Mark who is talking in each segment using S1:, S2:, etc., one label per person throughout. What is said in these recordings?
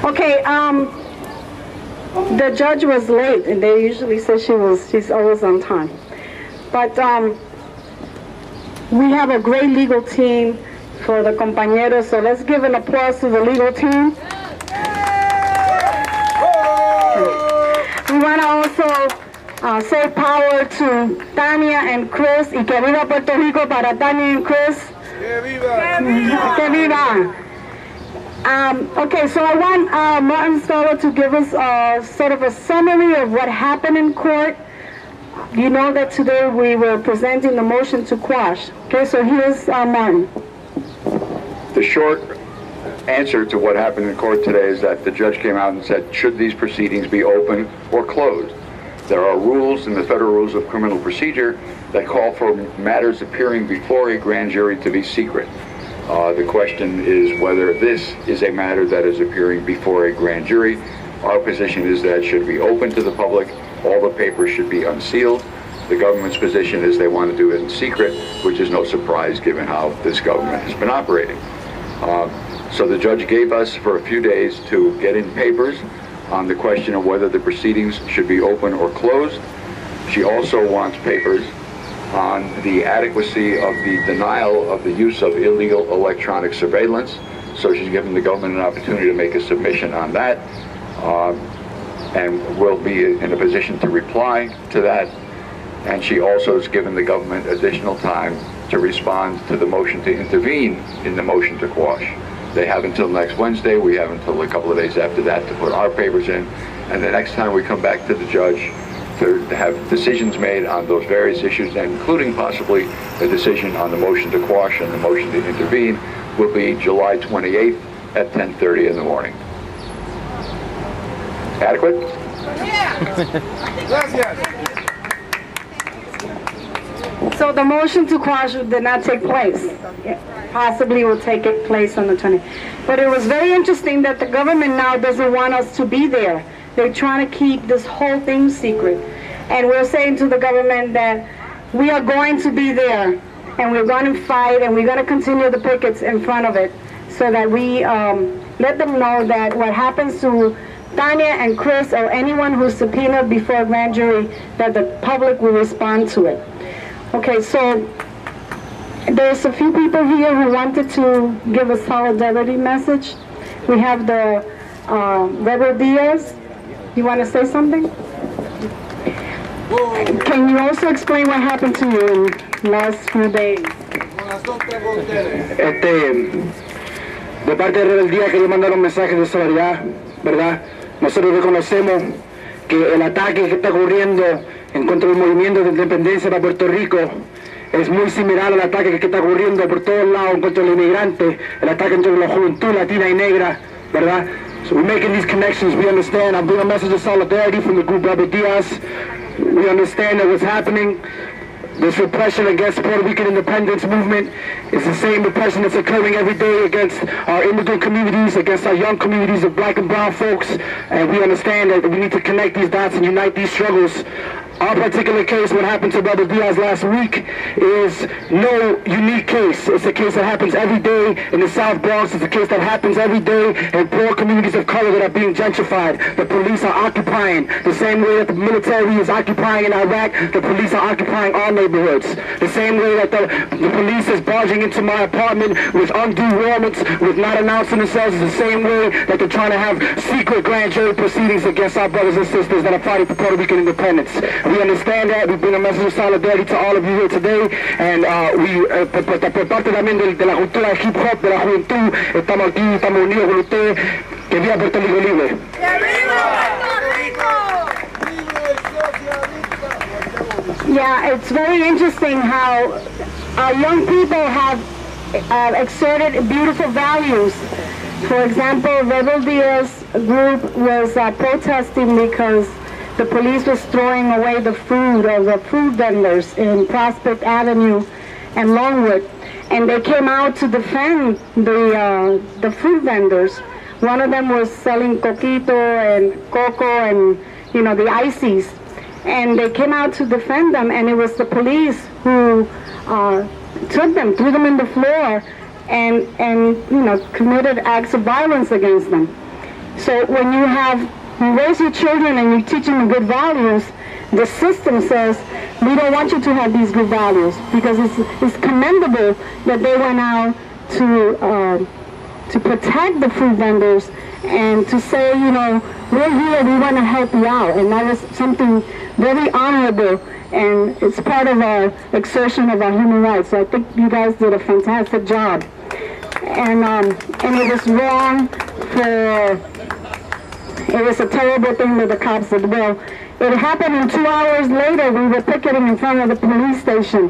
S1: Okay, the judge was late, and they usually say she's always on time. But we have a great legal team for the compañeros, so let's give an applause to the legal team. We want to also say power to Tania and Chris, y que viva Puerto Rico para Tania and Chris. Que viva! Que viva! Okay, so I want Martin Stoller to give us sort of a summary of what happened in court. You know that today we were presenting the motion to quash. Okay, so here's Martin.
S2: The short answer to what happened in court today is that the judge came out and said, should these proceedings be open or closed? There are rules in the Federal Rules of Criminal Procedure that call for matters appearing before a grand jury to be secret. The question is whether this is a matter that is appearing before a grand jury. Our position is that it should be open to the public. All the papers should be unsealed. The government's position is they want to do it in secret, which is no surprise given how this government has been operating. So the judge gave us for a few days to get in papers on the question of whether the proceedings should be open or closed. She also wants papers on the adequacy of the denial of the use of illegal electronic surveillance. So she's given the government an opportunity to make a submission on that, and will be in a position to reply to that. And she also has given the government additional time to respond to the motion to intervene in the motion to quash. They have until next Wednesday. We have until a couple of days after that to put our papers in. And the next time we come back to the judge to have decisions made on those various issues, including possibly a decision on the motion to quash and the motion to intervene, will be July 28th at 10:30 in the morning. Adequate?
S1: So the motion to quash did not take place. It possibly will take place on the 20th. But it was very interesting that the government now doesn't want us to be there. They're trying to keep this whole thing secret. And we're saying to the government that we are going to be there, and we're going to fight, and we're going to continue the pickets in front of it, so that we let them know that what happens to Tania and Chris or anyone who's subpoenaed before a grand jury, that the public will respond to it. Okay, so there's a few people here who wanted to give a solidarity message. We have the Rebel Diaz. You want to say something? Can you also explain what happened to you in the last few days?
S3: De parte de Rebeldía quería mandar un mensaje de solidaridad, ¿verdad? Nosotros reconocemos que el ataque que está ocurriendo en contra del movimiento de independencia para Puerto Rico es muy similar al ataque que está ocurriendo por todos lados en contra de los inmigrantes, el ataque entre la juventud latina y negra, ¿verdad? So we're making these connections. We understand. I'm bringing a message of solidarity from the group Rebel Diaz. We understand that what's happening, this repression against Puerto Rican independence movement, is the same repression that's occurring every day against our immigrant communities, against our young communities of black and brown folks. And we understand that we need to connect these dots and unite these struggles. Our particular case, what happened to Brother Diaz last week, is no unique case. It's a case that happens every day in the South Bronx. It's a case that happens every day in poor communities of color that are being gentrified. The police are occupying the same way that the military is occupying in Iraq. The police are occupying our neighborhoods. The same way that the police is barging into my apartment with undue warrants, with not announcing themselves, is the same way that they're trying to have secret grand jury proceedings against our brothers and sisters that are fighting for Puerto Rican independence. We understand that. We bring a message of solidarity to all of you here today, and por parte también de la cultura de hip hop, de la juventud, estamos aquí, estamos unidos con ustedes. Que viva Puerto Rico libre.
S1: Yeah, it's very interesting how our young people have exerted beautiful values. For example, Rebel Diaz group was protesting because the police was throwing away the food of the food vendors in Prospect Avenue and Longwood, and they came out to defend the food vendors. One of them was selling coquito and coco and, you know, the ices, and they came out to defend them, and it was the police who took them, threw them in the floor, and you know, committed acts of violence against them. So when you raise your children and you teach them good values, the system says, we don't want you to have these good values, because it's commendable that they went out to protect the food vendors and to say, you know, we're here, we want to help you out. And that is something very honorable, and it's part of our exertion of our human rights. So I think you guys did a fantastic job. And it was wrong it was a terrible thing that the cops did. Well, it happened, and 2 hours later we were picketing in front of the police station.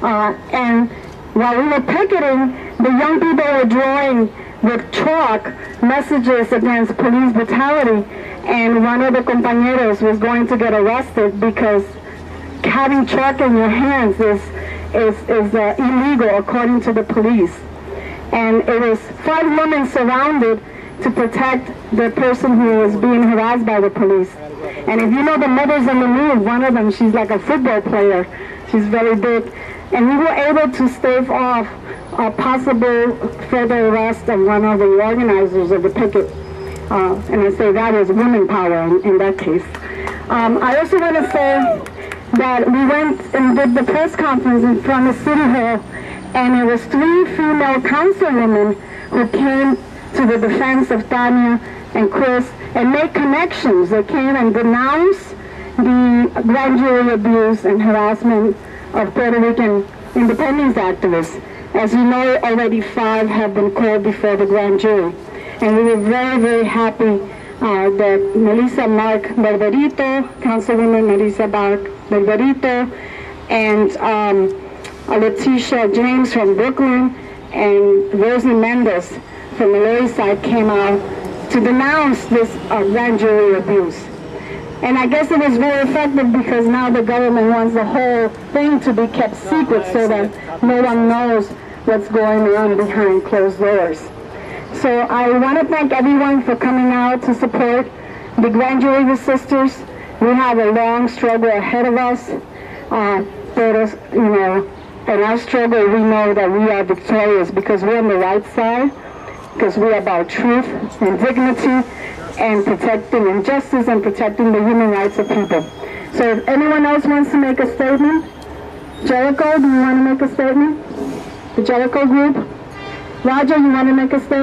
S1: And while we were picketing, the young people were drawing with chalk messages against police brutality, and one of the compañeros was going to get arrested because having chalk in your hands is illegal according to the police. And it was 5 women surrounded to protect the person who was being harassed by the police. And if you know the mothers on the move, one of them, she's like a football player. She's very big. And we were able to stave off a possible further arrest of one of the organizers of the picket. And I say that was women power in that case. I also want to say that we went and did the press conference in front of City Hall, and it was 3 female councilwomen who came to the defense of Tanya and Chris and made connections. They came and denounced the grand jury abuse and harassment of Puerto Rican independence activists. As you know, already 5 have been called before the grand jury. And we were very, very happy that Melissa Mark Barberito, Councilwoman Melissa Mark Barberito, and Letitia James from Brooklyn, and Rosie Mendez from the Lower East Side came out to denounce this grand jury abuse. And I guess it was very effective, because now the government wants the whole thing to be kept secret so that no one knows what's going on behind closed doors. So I want to thank everyone for coming out to support the grand jury sisters. We have a long struggle ahead of us, but you know, in our struggle we know that we are victorious, because we're on the right side, because we're about truth and dignity and protecting injustice and protecting the human rights of people. So if anyone else wants to make a statement, Jericho, do you want to make a statement? The Jericho group? Roger, you want to make a statement?